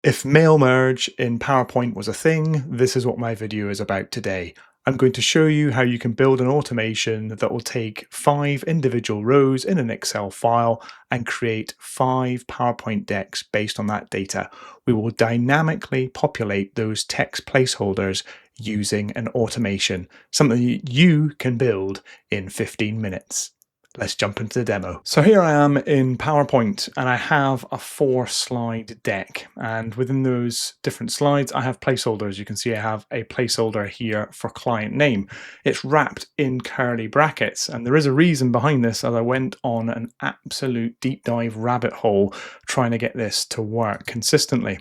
If mail merge in PowerPoint was a thing, this is what my video is about today. I'm going to show you how you can build an automation that will take 5 individual rows in an Excel file and create 5 PowerPoint decks based on that data. We will dynamically populate those text placeholders using an automation, something that you can build in 15 minutes. Let's jump into the demo. So here I am in PowerPoint and I have a 4-slide deck, and within those different slides I have placeholders. You can see I have a placeholder here for client name. It's wrapped in curly brackets, and there is a reason behind this, as I went on an absolute deep dive rabbit hole trying to get this to work consistently.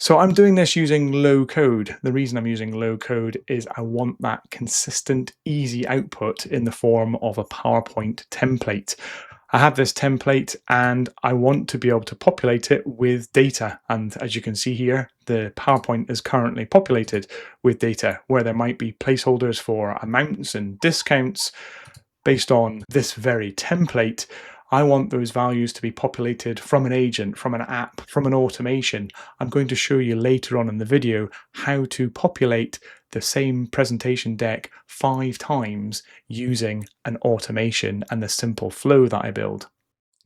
So I'm doing this using low code. The reason I'm using low code is I want that consistent, easy output in the form of a PowerPoint template. I have this template and I want to be able to populate it with data. And as you can see here, the PowerPoint is currently populated with data where there might be placeholders for amounts and discounts based on this very template. I want those values to be populated from an agent, from an app, from an automation. I'm going to show you later on in the video how to populate the same presentation deck 5 times using an automation and the simple flow that I build.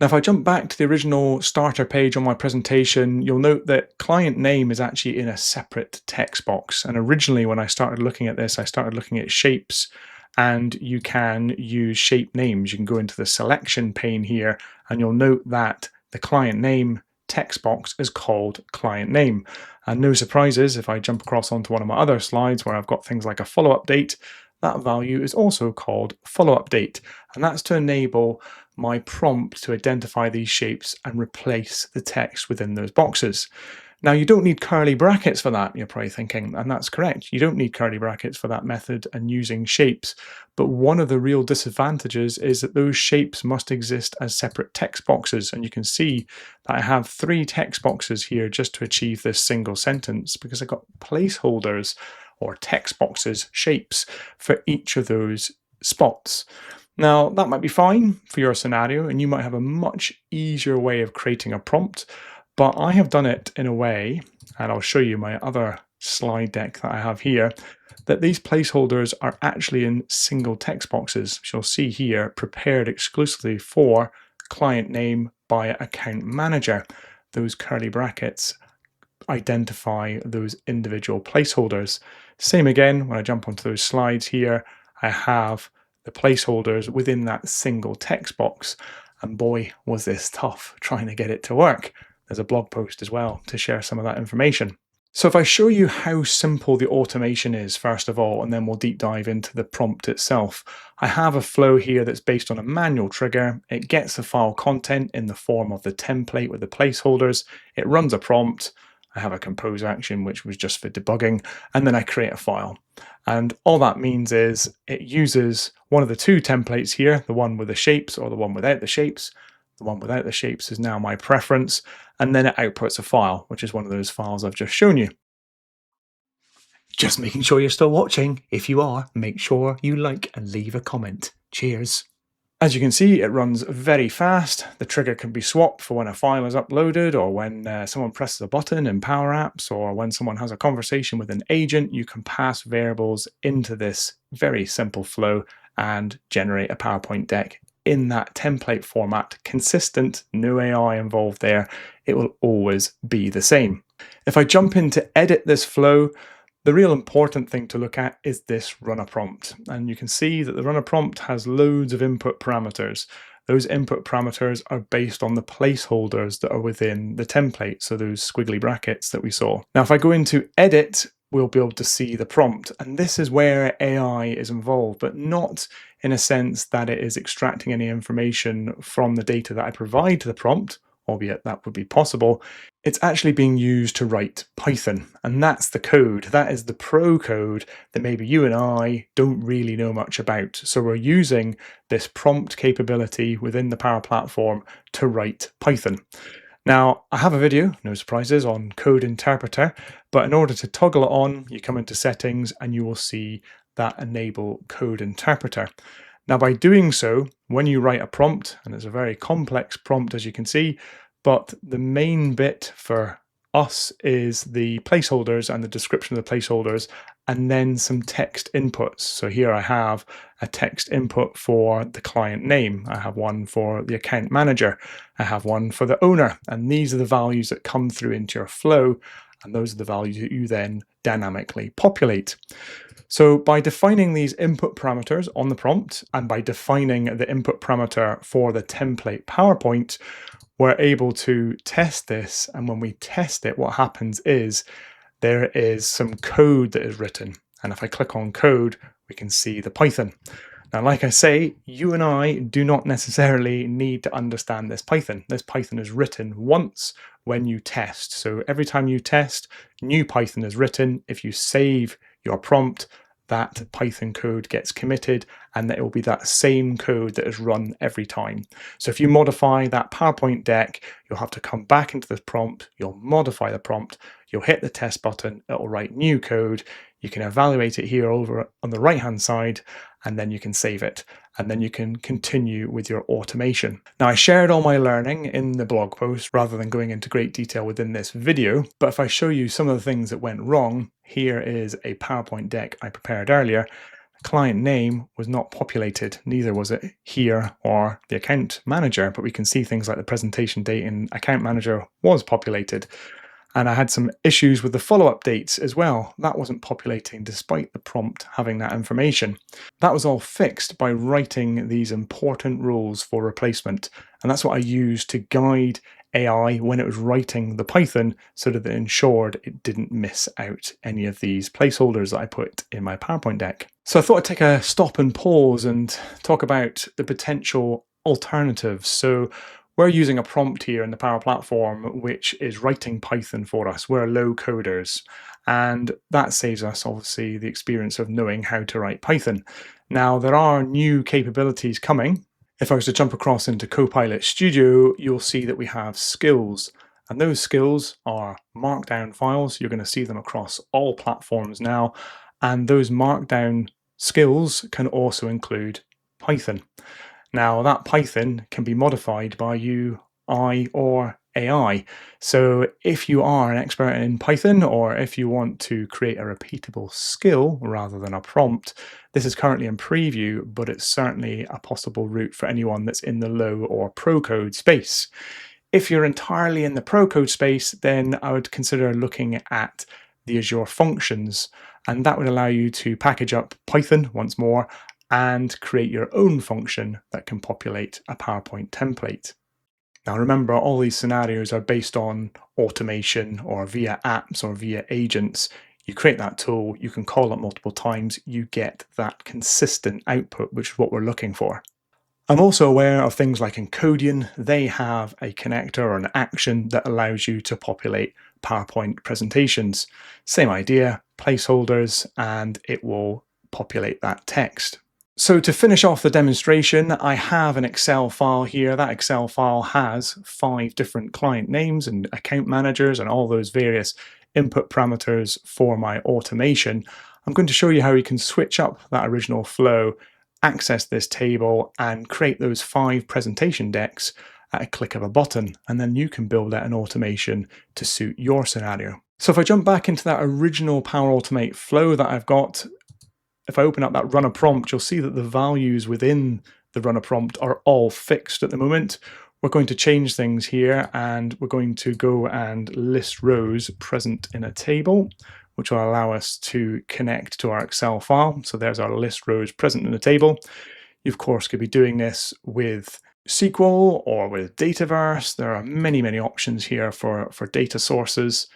Now, if I jump back to the original starter page on my presentation, you'll note that client name is actually in a separate text box. And originally, when I started looking at this, I started looking at shapes, and you can use shape names. You can go into the selection pane here, and you'll note that the client name text box is called client name. And no surprises, if I jump across onto one of my other slides where I've got things like a follow-up date, that value is also called follow-up date. And that's to enable my prompt to identify these shapes and replace the text within those boxes. Now, you don't need curly brackets for that, you're probably thinking, and that's correct. You don't need curly brackets for that method and using shapes. But one of the real disadvantages is that those shapes must exist as separate text boxes. And you can see that I have 3 text boxes here just to achieve this single sentence, because I've got placeholders or text boxes, shapes, for each of those spots. Now, that might be fine for your scenario, and you might have a much easier way of creating a prompt. But I have done it in a way, and I'll show you my other slide deck that I have here, that these placeholders are actually in single text boxes, which you'll see here, prepared exclusively for client name by account manager. Those curly brackets identify those individual placeholders. Same again, when I jump onto those slides here, I have the placeholders within that single text box. And boy, was this tough trying to get it to work. There's a blog post as well to share some of that information. So if I show you how simple the automation is, first of all, and then we'll deep dive into the prompt itself. I have a flow here that's based on a manual trigger. It gets the file content in the form of the template with the placeholders. It runs a prompt. I have a compose action, which was just for debugging, and then I create a file. And all that means is it uses one of the 2 templates here, the one with the shapes or the one without the shapes. The one without the shapes is now my preference, and then it outputs a file, which is one of those files I've just shown you. Just making sure you're still watching. If you are, make sure you like and leave a comment. Cheers. As you can see, it runs very fast. The trigger can be swapped for when a file is uploaded, or when someone presses a button in Power Apps, or when someone has a conversation with an agent. You can pass variables into this very simple flow and generate a PowerPoint deck in that template format, consistent, no AI involved there. It will always be the same. If I jump in to edit this flow, the real important thing to look at is this runner prompt. And you can see that the runner prompt has loads of input parameters. Those input parameters are based on the placeholders that are within the template, so those squiggly brackets that we saw. Now, if I go into edit, we'll be able to see the prompt. And this is where AI is involved, but not in a sense that it is extracting any information from the data that I provide to the prompt, albeit that would be possible. It's actually being used to write Python, and that's the code. That is the pro code that maybe you and I don't really know much about. So we're using this prompt capability within the Power Platform to write Python. Now, I have a video, no surprises, on Code Interpreter, but in order to toggle it on, you come into Settings and you will see that Enable Code Interpreter. Now, by doing so, when you write a prompt, and it's a very complex prompt as you can see, but the main bit for Us is the placeholders and the description of the placeholders, and then some text inputs. So here I have a text input for the client name. I have one for the account manager. I have one for the owner. And these are the values that come through into your flow. And those are the values that you then dynamically populate. So by defining these input parameters on the prompt, and by defining the input parameter for the template PowerPoint, we're able to test this. And when we test it, what happens is there is some code that is written. And if I click on code, we can see the Python. Now, like I say, you and I do not necessarily need to understand this Python. This Python is written once when you test. So every time you test, new Python is written. If you save your prompt, that Python code gets committed, and it will be that same code that is run every time. So if you modify that PowerPoint deck, you'll have to come back into the prompt, you'll modify the prompt, you'll hit the test button, it'll write new code. You can evaluate it here over on the right hand side, and then you can save it, and then you can continue with your automation. Now, I shared all my learning in the blog post rather than going into great detail within this video, but if I show you some of the things that went wrong, here is a PowerPoint deck I prepared earlier. The client name was not populated, neither was it here or the account manager, but we can see things like the presentation date in account manager was populated. And I had some issues with the follow-up dates as well. That wasn't populating despite the prompt having that information. That was all fixed by writing these important rules for replacement. And that's what I used to guide AI when it was writing the Python so that it ensured it didn't miss out any of these placeholders that I put in my PowerPoint deck. So I thought I'd take a stop and pause and talk about the potential alternatives. So we're using a prompt here in the Power Platform, which is writing Python for us. We're low coders, and that saves us, obviously, the experience of knowing how to write Python. Now, there are new capabilities coming. If I was to jump across into Copilot Studio, you'll see that we have skills, and those skills are markdown files. You're going to see them across all platforms now, and those markdown skills can also include Python. Now, that Python can be modified by you, I, or AI. So if you are an expert in Python, or if you want to create a repeatable skill rather than a prompt, this is currently in preview, but it's certainly a possible route for anyone that's in the low or pro code space. If you're entirely in the pro code space, then I would consider looking at the Azure functions, and that would allow you to package up Python once more and create your own function that can populate a PowerPoint template. Now remember, all these scenarios are based on automation or via apps or via agents. You create that tool, you can call it multiple times, you get that consistent output, which is what we're looking for. I'm also aware of things like Encodian. They have a connector or an action that allows you to populate PowerPoint presentations. Same idea, placeholders, and it will populate that text. So to finish off the demonstration, I have an Excel file here. That Excel file has 5 different client names and account managers and all those various input parameters for my automation. I'm going to show you how you can switch up that original flow, access this table, and create those 5 presentation decks at a click of a button, and then you can build out an automation to suit your scenario. So if I jump back into that original Power Automate flow that I've got, if I open up that runner prompt, you'll see that the values within the runner prompt are all fixed at the moment. We're going to change things here, and we're going to go and list rows present in a table, which will allow us to connect to our Excel file. So there's our list rows present in the table. You, of course, could be doing this with SQL or with Dataverse. There are many, many options here for data sources.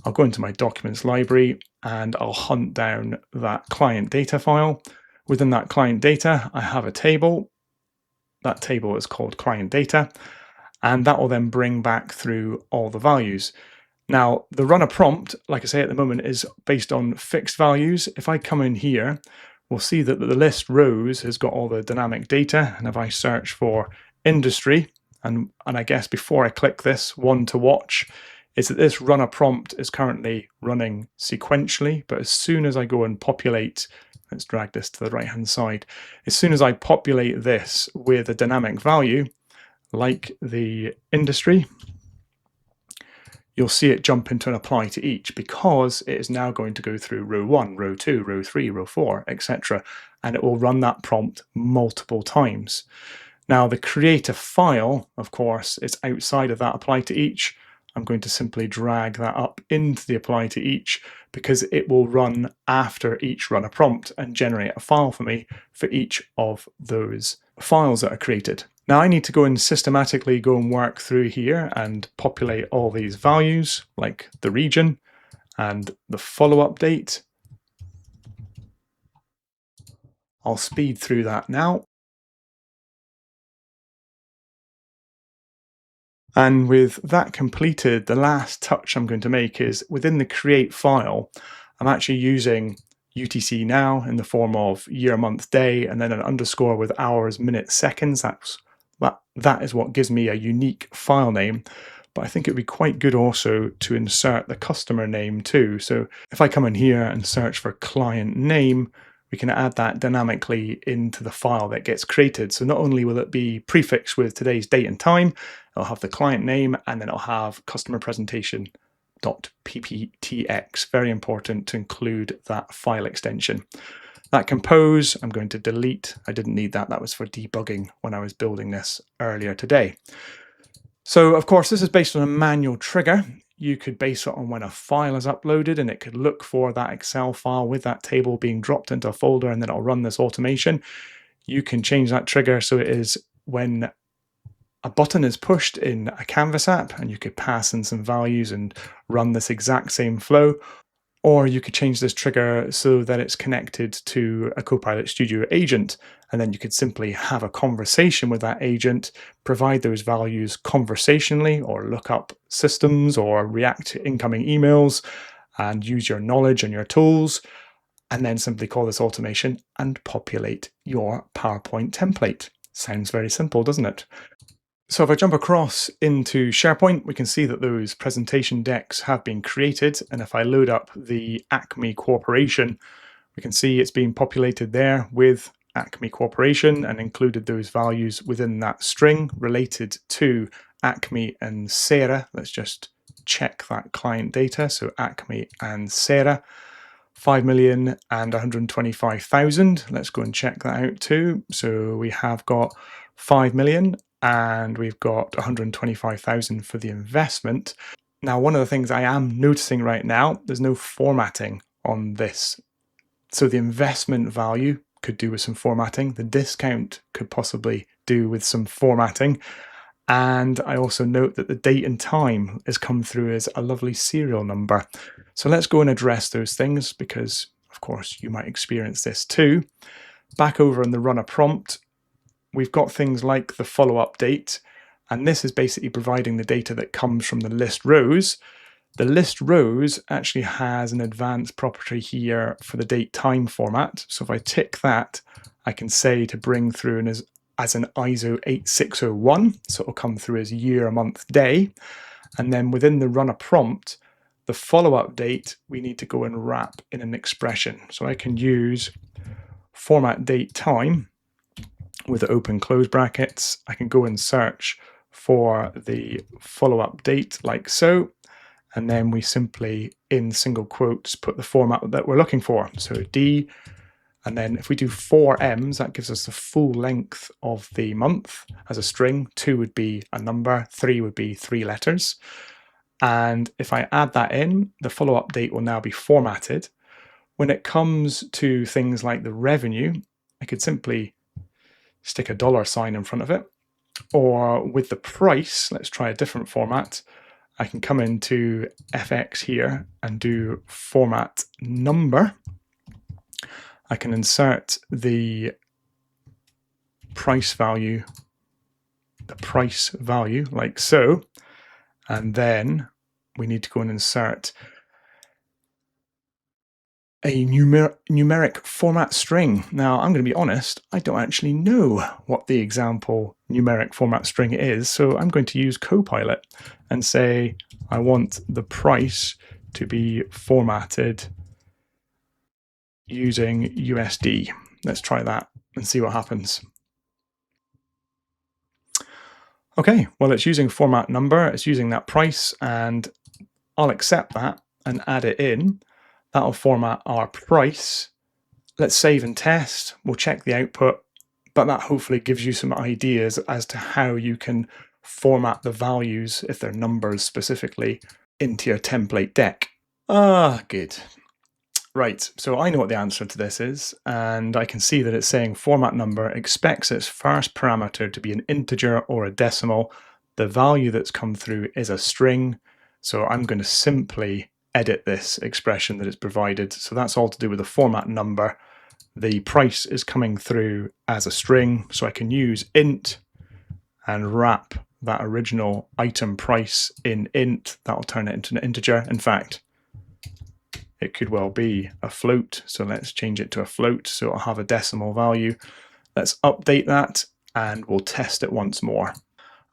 I'll go into my documents library and I'll hunt down that client data file. Within that client data, I have a table. That table is called client data, and that will then bring back through all the values. Now, the runner prompt, like I say at the moment, is based on fixed values. If I come in here, we'll see that the list rows has got all the dynamic data. And if I search for industry, and I guess before I click this, one to watch, is that this runner prompt is currently running sequentially, but as soon as I go and populate, let's drag this to the right-hand side, as soon as I populate this with a dynamic value, like the industry, you'll see it jump into an apply to each because it is now going to go through row 1, row 2, row 3, row 4, etc. And it will run that prompt multiple times. Now, the create a file, of course, is outside of that apply to each. I'm going to simply drag that up into the apply to each because it will run after each run a prompt and generate a file for me for each of those files that are created. Now I need to go and systematically go and work through here and populate all these values like the region and the follow-up date. I'll speed through that now. And with that completed, the last touch I'm going to make is within the create file, I'm actually using UTC now in the form of year, month, day, and then an underscore with hours, minutes, seconds. That is what gives me a unique file name. But I think it would be quite good also to insert the customer name too. So if I come in here and search for client name, we can add that dynamically into the file that gets created. So not only will it be prefixed with today's date and time, it'll have the client name, and then it'll have customer presentation.pptx. Very important to include that file extension. That compose, I'm going to delete. I didn't need that. That was for debugging when I was building this earlier today. So of course, this is based on a manual trigger. You could base it on when a file is uploaded, and it could look for that Excel file with that table being dropped into a folder, and then it'll run this automation. You can change that trigger so it is when a button is pushed in a Canvas app, and you could pass in some values and run this exact same flow. Or you could change this trigger so that it's connected to a Copilot Studio agent, and then you could simply have a conversation with that agent, provide those values conversationally, or look up systems, or react to incoming emails, and use your knowledge and your tools, and then simply call this automation and populate your PowerPoint template. Sounds very simple, doesn't it? So if I jump across into SharePoint, we can see that those presentation decks have been created. And if I load up the Acme Corporation, we can see it's been populated there with Acme Corporation and included those values within that string related to Acme and Sarah. Let's just check that client data. So Acme and Sarah, 5,125,000. Let's go and check that out too. So we have got 5 million and we've got 125,000 for the investment. Now, one of the things I am noticing right now, there's no formatting on this. So the investment value could do with some formatting. The discount could possibly do with some formatting. And I also note that the date and time has come through as a lovely serial number. So let's go and address those things because, of course, you might experience this too. Back over in the runner prompt, we've got things like the follow-up date, and this is basically providing the data that comes from the list rows. The list rows actually has an advanced property here for the date time format. So if I tick that, I can say to bring through as an ISO 8601, so it'll come through as year, month, day. And then within the runner prompt, the follow-up date, we need to go and wrap in an expression. So I can use format date time with the open close brackets. I can go and search for the follow-up date like so, and then we simply in single quotes put the format that we're looking for. So D, and then if we do 4 M's, that gives us the full length of the month as a string. 2 would be a number, 3 would be 3 letters. And if I add that in, the follow-up date will now be formatted. When it comes to things like the revenue, I could simply stick a $sign in front of it. Or with the price, let's try a different format. I can come into FX here and do format number. I can insert the price value like so. And then we need to go and insert a numeric format string. Now, I'm going to be honest, I don't actually know what the example numeric format string is, so I'm going to use Copilot and say I want the price to be formatted using USD. Let's try that and see what happens. Okay, well, it's using format number, it's using that price, and I'll accept that and add it in. That'll format our price. Let's save and test. We'll check the output, but that hopefully gives you some ideas as to how you can format the values, if they're numbers specifically, into your template deck. Good. Right, so I know what the answer to this is, and I can see that it's saying format number expects its first parameter to be an integer or a decimal. The value that's come through is a string, so I'm going to simply edit this expression that it's provided. So that's all to do with the format number. The price is coming through as a string, so I can use int and wrap that original item price in int. That'll turn it into an integer. In fact, it could well be a float, so let's change it to a float so it'll have a decimal value. Let's update that and we'll test it once more.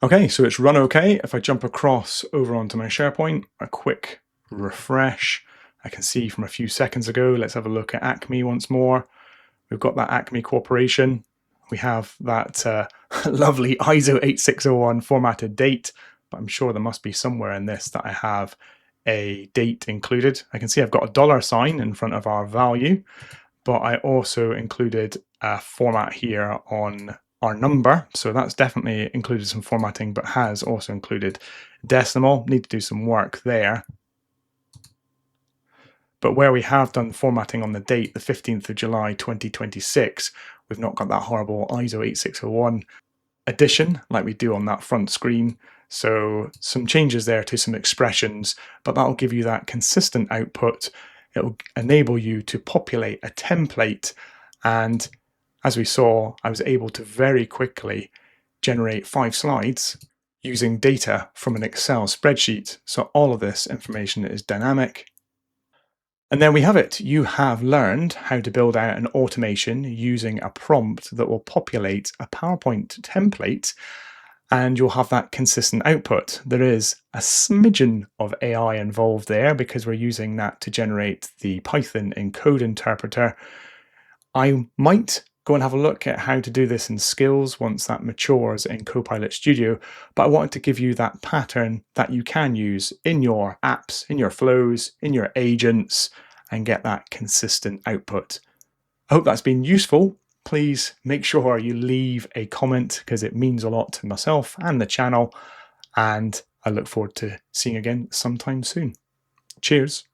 Okay, so it's run okay. If I jump across over onto my SharePoint, a quick refresh, I can see from a few seconds ago. Let's have a look at Acme once more. We've got that Acme Corporation. We have that lovely ISO 8601 formatted date, but I'm sure there must be somewhere in this that I have a date included. I can see I've got a $sign in front of our value, but I also included a format here on our number. So that's definitely included some formatting, but has also included decimal. Need to do some work there. But where we have done formatting on the date, the 15th of July 2026, we've not got that horrible ISO 8601 addition like we do on that front screen. So some changes there to some expressions, but that'll give you that consistent output. It'll enable you to populate a template. And as we saw, I was able to very quickly generate 5 slides using data from an Excel spreadsheet. So all of this information is dynamic. And there we have it. You have learned how to build out an automation using a prompt that will populate a PowerPoint template, and you'll have that consistent output. There is a smidgen of AI involved there because we're using that to generate the Python encode interpreter. I might go and have a look at how to do this in Skills once that matures in Copilot Studio, but I wanted to give you that pattern that you can use in your apps, in your flows, in your agents, and get that consistent output. I hope that's been useful. Please make sure you leave a comment because it means a lot to myself and the channel, and I look forward to seeing you again sometime soon. Cheers.